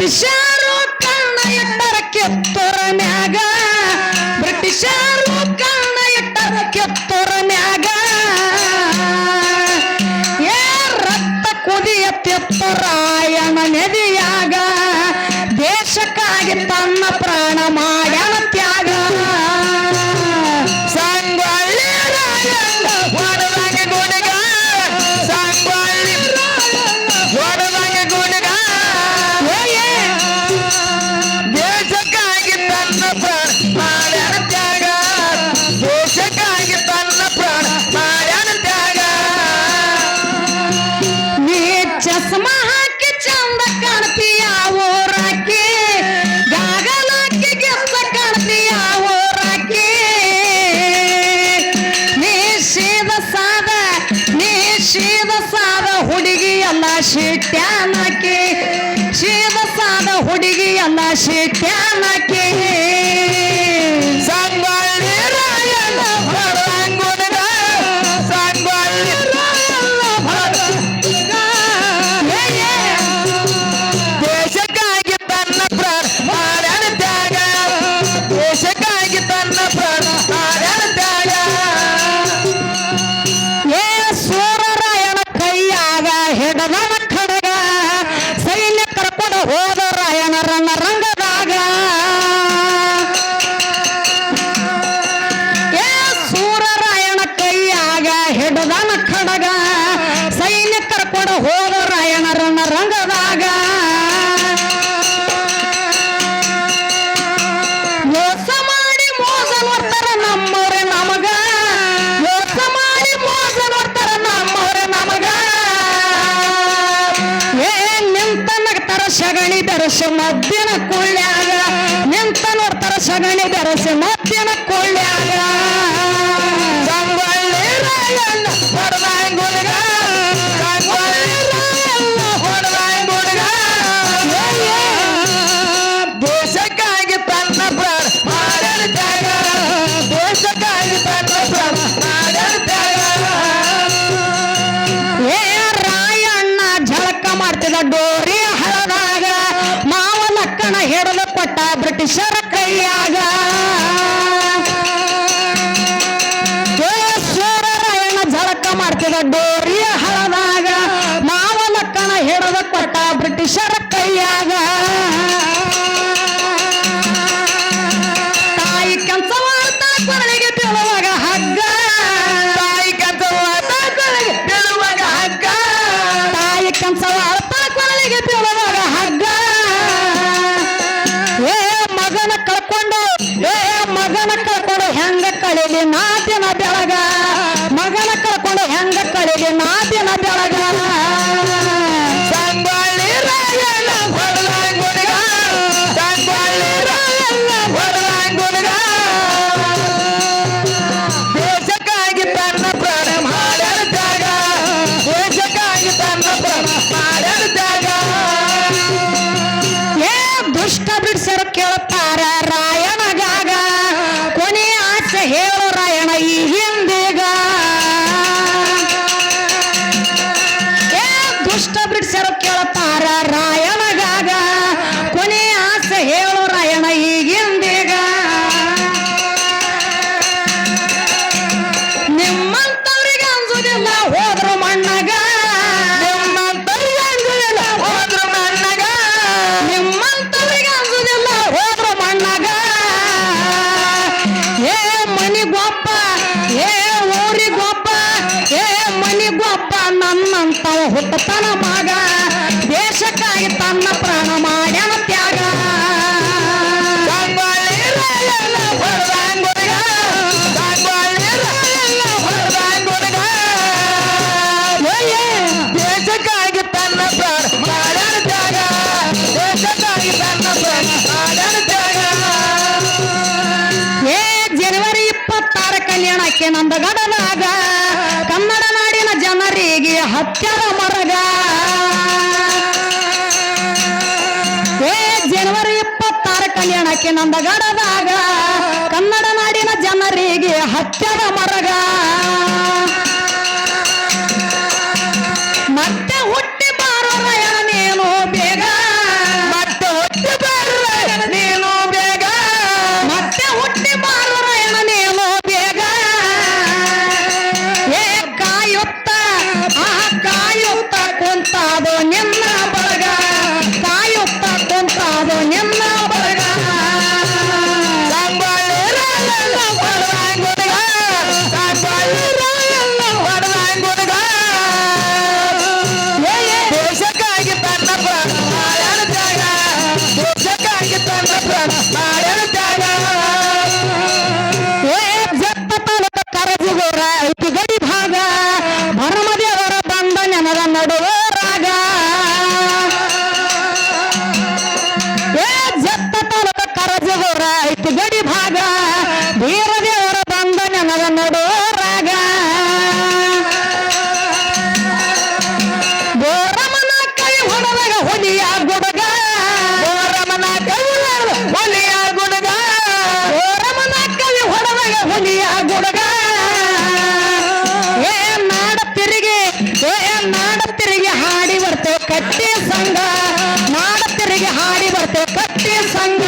ಬ್ರಿಟಿಷರು ಕಣ್ಣ ಇಟ್ಟರ ಕಿತ್ತೂರ ಮ್ಯಾಗ ಬ್ರಿಟಿಷರು ಕಣ್ಣ ಇಟ್ಟರ ಕಿತ್ತೂರ ಮ್ಯಾಗ ರಕ್ತ ಕುದಿಯತ್ತಿತ್ತು ರಾಯಣ ನದಿಯಾಗ ದೇಶಕ್ಕಾಗಿ ತನ್ನ ಪ್ರಾಣ ಮಾಡ್ಯಾನ ತ್ಯಾಗ ಸಂಗೊಳ್ಳಿ ರಾಯಣ್ಣ ಹೊಡೆದಾಗ ಗುಣಗ ಸಂಗೊಳ್ಳಿ ಹೊಡೆದಾಗ ಗುಣಗ ದೇಶಕ್ಕಾಗಿ ತನ್ನ ಪ್ರಾಣ ಮಾಡ್ಯಾನ ತ್ಯಾಗ ದೇಶಕ್ಕಾಗಿ ತನ್ನ ಪ್ರಾಣ ಮಾಡ್ಯಾನ ತ್ಯಾಗ ನೀ ಚಸ್ಮಾ ಹಾಕಿ ಚಂದ ಕಾಣ್ತೀಯ ಊರಾಕಿ ಗಾಗಲಾಕಿ ಗೆತ್ತ ಕಾಣ್ತೀಯ ಊರಾಕಿ ನೀ ಶೀದ ಸಾದ ಹುಡುಗಿ ಎಲ್ಲ ಶಿಟ್ಯಾನಕಿ ಶೀದ ಸಾದ ಹುಡುಗಿ ಎಲ್ಲ ಶಿಟ್ಯಾನಕಿ ಸಂಗೊಳ್ಳಿ ರಾಯಣ್ಣ ಹೊಡೆದಾಗ ಗುಣಗ ಸಂಗೊಳ್ಳಿ ದೇಶಕ್ಕಾಗಿ ತನ್ನ ಪ್ರಾಣ ಮಾಡ್ಯಾನ ತ್ಯಾಗ ದೇಶಕ್ಕಾಗಿ ತನ್ನ ಪ್ರಾಣ ಮಾಡ್ಯಾನ ತ್ಯಾಗ ಏ ಸೂರರಾಯಣ ಕೈಯಾಗ ಹಿಡದನ ಖಡ್ಗ ಸೈನ್ಯ ಕರ್ಕೊಂಡು ಹೋದ ರಾಯಣ ರಂಗದಾಗ ಏ ಸೂರರಾಯಣ ಕೈಯಾಗ ಹಿಡದನ ಖಡ್ಗ ಸೈನ್ಯ ಕರ್ಕೊಂಡು ಹೋದ ರಾಯಣ ರಂಗದಾಗ ಮೋಸ ಮಾಡಿ ಮೋಸ ನೋಡ್ತಾರ ನಮ್ಮವ್ರೆ ನಮಗ ಮೋಸ ಮಾಡಿ ಮೋಸ ನೋಡ್ತಾರ ನಮ್ಮವ್ರೆ ನಮಗ ಏ ನಿಂತ ನಗ್ತಾರ ಸಗಣಿ ಬೆರಸ ಮದ್ದಿನ ಕೊಳ್ಳ್ಯಾಗ ನಿಂತ ನೋಡ್ತಾರ ಸಗಣಿ ಬೆರಸ ಮದ್ದಿನ ಕೊಳ್ಳ್ಯಾಗ ಸಂಗೊಳ್ಳಿ ರಾಯಣ್ಣ ಹೊಡೆದಾಗ ಗುಣಗ ಸಂಗೊಳ್ಳಿ ರಾಯಣ್ಣ ಹೊಡೆದಾಗ ಗುಣಗ ದೇಶಕ್ಕಾಗಿ ತನ್ನ ಪ್ರಾಣ ಮಾಡ್ಯಾನ ತ್ಯಾಗ ದೇಶಕ್ಕಾಗಿ ತನ್ನ ಪ್ರಾಣ ಮಾಡ್ಯಾನ ತ್ಯಾಗ ಏ ರಾಯಣ್ಣ ಝಳಕ ಮಾಡ್ತಿದ್ದ ಡೋರಿ ಹಳದಾಗ ಮಾವ ಲಕ್ಕಣ ಹಿಡಿದು ಕೊಟ್ಟ ಬ್ರಿಟಿಷರ ಕೈಯಾಗ ಏ ಸೂರರಾಯಣ್ಣ ಝಳಕ ಮಾಡ್ತಿದ್ದ ಡೋರಿ ಹಳದಾಗ ಮಾವ ಲಕ್ಕಣ ಹಿಡಿದು ಕೊಟ್ಟ ಬ್ರಿಟಿಷರ ಕೈಯಾಗ ತಾಯಿ ಕೆಲಸ ಮಾಡ್ತಾ ಕೊರಳಿಗೆ ಬೀಳುವಾಗ ಹಗ್ಗ ತಾಯಿ ಕಥವಾದ ಕೊನೆಗೆ ಬೀಳುವಾಗ ಹಗ್ಗ ತಾಯಿ ಕಂಸ ಅರ್ಥ ಕೊರಳಿಗೆ ಬೀಳುವಾಗ ಹಗ್ಗ ಏ ಮಗನ ಕಳ್ಕೊಂಡು ಹೆಂಗ ಕಳಿಲಿ ನಾದಿನ ಬೆಳಗ ಮಗನ ಕಳ್ಕೊಂಡು ಹೆಂಗ ಕಳಿಲಿ ನಾದಿನ ಬೆಳಗ ಸಂಗೊಳ್ಳಿ ರಾಯಣ್ಣ ಹೊಡೆದಾಗ ಗುಣಗ ಸಂಗೊಳ್ಳಿ ರಾಯಣ್ಣ ಹೊಡೆದಾಗ ಗುಣಗ ದೇಶಕ್ಕಾಗಿ ತನ್ನ ಪ್ರಾಣ ಮಾಡ್ಯಾನ ತ್ಯಾಗ ದೇಶಕ್ಕಾಗಿ ತನ್ನ ಪ್ರಾಣ ಮಾಡ್ಯಾನ ತ್ಯಾಗ ಏ ದುಷ್ಟ ಬಿಡ್ಸರು ಕೇಳುತ್ತಾರ ರಾಯಣಗಾಗ ಕೊನೆ ಆಸೆ ಹೇಳು ರಾಯಣ ಈ ಹಿಂದೀಗ ಏ ದುಷ್ಟ ಬಿಡ್ಸರು ಕೇಳುತ್ತಾರ ರಾಯಣಗಾಗ ಕೊನೆ ಆಸೆ ಹೇಳು ರಾಯಣ ಈಗಿಂದೀಗ ನಿಮ್ಮಂತವ್ರಿಗೆ ಅಂಜುದಿಲ್ಲ ಹೋದ್ರು ಮಣ್ಣಗ ನಿಮ್ಮಂತವ್ರಿಗೆ ಅಂಜುದಿಲ್ಲ ಹೋದ್ರು ಮಣ್ಣಗ ನಿಮ್ಮಂತವ್ರಿಗೆ ಅಂಜುದಿಲ್ಲ ಹೋದ್ರು ಮಣ್ಣಗ ಏ ಮನಿಗೊಬ್ಬ ಏ ಊರಿಗೊಬ್ಬ ಏ ಮನಿಗೊಬ್ಬ ನನ್ನಂತವ ಹುಟ್ಟತನ ಮಗ ದೇಶಕ್ಕಾಗಿ ತನ್ನ ಪ್ರಾಣ ಮಾಡ್ಯಾನ ತ್ಯಾಗ ಸಂಗೊಳ್ಳಿ ರಾಯಣ್ಣ ಹೊಡೆದಾಗ ಗುಣಗ ಸಂಗೊಳ್ಳಿ ರಾಯಣ್ಣ ಹೊಡೆದಾಗ ಗುಣಗ ದೇಶಕ್ಕಾಗಿ ತನ್ನ ಪ್ರಾಣ ಮಾಡ್ಯಾನ ತ್ಯಾಗ ದೇಶಕ್ಕಾಗಿ ತನ್ನ ಪ್ರಾಣ ಮಾಡ್ಯಾನ ತ್ಯಾಗ ಏ ಜನವರಿ 26 ಕಲ್ಯಾಣಕ್ಕೆ ನಂದಗಡದಾಗ ಕನ್ನಡ ನಾಡಿನ ಜನರಿಗೆ ಹತ್ಯರ ಮರಗ ಏ ಜನವರಿ 26 ಕಲ್ಯಾಣಕ್ಕೆ ನಂದಗಡದಾಗ ಕನ್ನಡ ನಾಡಿನ ಜನರಿಗೆ ಹತ್ಯರ ಮರಗ ಮತ್ತೆ ಹುಟ್ಟಿ ಬಾರೋ ರಾಯಣ ನೀನು ಬೇಗ ಮತ್ತೆ ಹುಲಿಯ ಗುಡುಗ ರಮಣ ಕವಿ ಹುಲಿಯ ಗುಡುಗ ರಮಣ ಕವಿ ಹೊಡೆದಾಗ ಹುಲಿಯ ಗುಡುಗ ನಾಡ ತಿರುಗಿ ಹಾಡಿ ಬರ್ತೇವೆ ಕಟ್ಟಿ ಸಂಘ ನಾಡ ತಿರುಗಿ ಹಾಡಿ ಬರ್ತೇವೆ ಕಟ್ಟಿ ಸಂಘ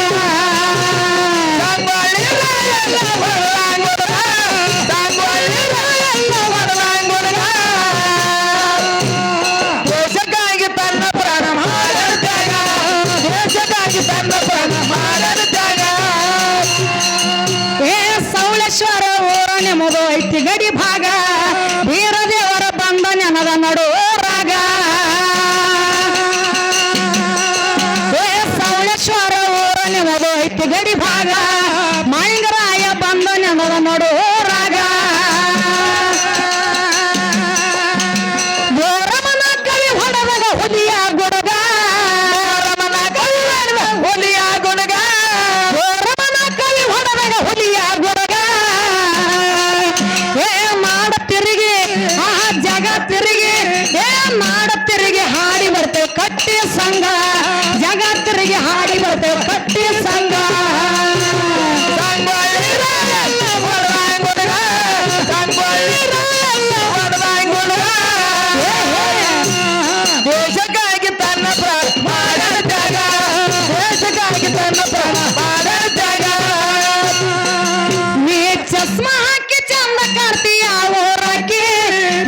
ದೇಶಕ್ಕಾಗಿ ತನ್ನ ಪ್ರಾಣ ಮಾಡಿದ ತ್ಯಾಗ ದೇಶಕ್ಕಾಗಿ ತನ್ನ ಪ್ರಾಣ ಮಾಡಿದ ತ್ಯಾಗ ಸೌಳೇಶ್ವರ ಊರ ನೆಮ್ಮದು ಐತಿ ಗಡಿ ಭಾಗ ವೀರದೇವರ ಬಂದ ನೆನದ ನಡು ರಾಗ ಸೌಳೇಶ್ವರ ಊರ ನೆಮ್ಮದು ಐತಿ ಗಡಿ ಭಾಗ ಮಾಳಿಂಗರಾಯ ಬಂದ ನೆನದ ನಡು ರಾಗ ರಮಣ ಕವಿ ಹೊಡೆದಾಗ ಹುಲಿಯ ಗುಡುಗ ರಮಣ ಕವಿ ಹುಲಿಯ ಗುಡುಗ ರಮಣ ಕವಿ ಹೊಡೆದಾಗ ಹುಲಿಯ ಗುಡುಗ ನಾಡ ತಿರುಗಿ ಜಗ ತಿರುಗಿ ನಾಡ ತಿರುಗಿ ಹಾಡಿ ಬರ್ತೇವೆ ಕಟ್ಟಿ ಸಂಘ ಜಗ ತಿರುಗಿ ಹಾಡಿ ಬರ್ತೇವೆ ಕಟ್ಟಿ ಸಂಘ ದೇಶಕ್ಕಾಗಿ ತನ್ನ ಪ್ರಾಣ ಮಾಡಿದ ತ್ಯಾಗ ದೇಶಕ್ಕಾಗಿ ತನ್ನ ಪ್ರಾಣ ಮಾಡಿದ ತ್ಯಾಗ ನೀ ಚಸ್ಮಾ ಹಾಕಿ ಚಂದ ಕಾಡ್ತೀಯ ಊರಕ್ಕೆ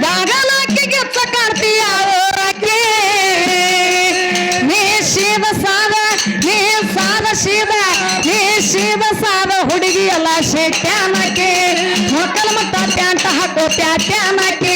ಬಾಗಲಾಕಿ ಗೆತ್ತ ಕಾಡ್ತೀಯ ಊರಕ್ಕೆ ನೀ ಸೀದ ಸಾದ ಹುಡುಗಿ ಎಲ್ಲ ಶೇಟ್ಯಾನಕ್ಕೆ ಮೊಕ್ಕಲ್ ಮಟ್ಟ ಪ್ಯಾಂಟ್ ಹಾಕೋ ಪ್ಯಾಟ್ಯಾನಕ್ಕೆ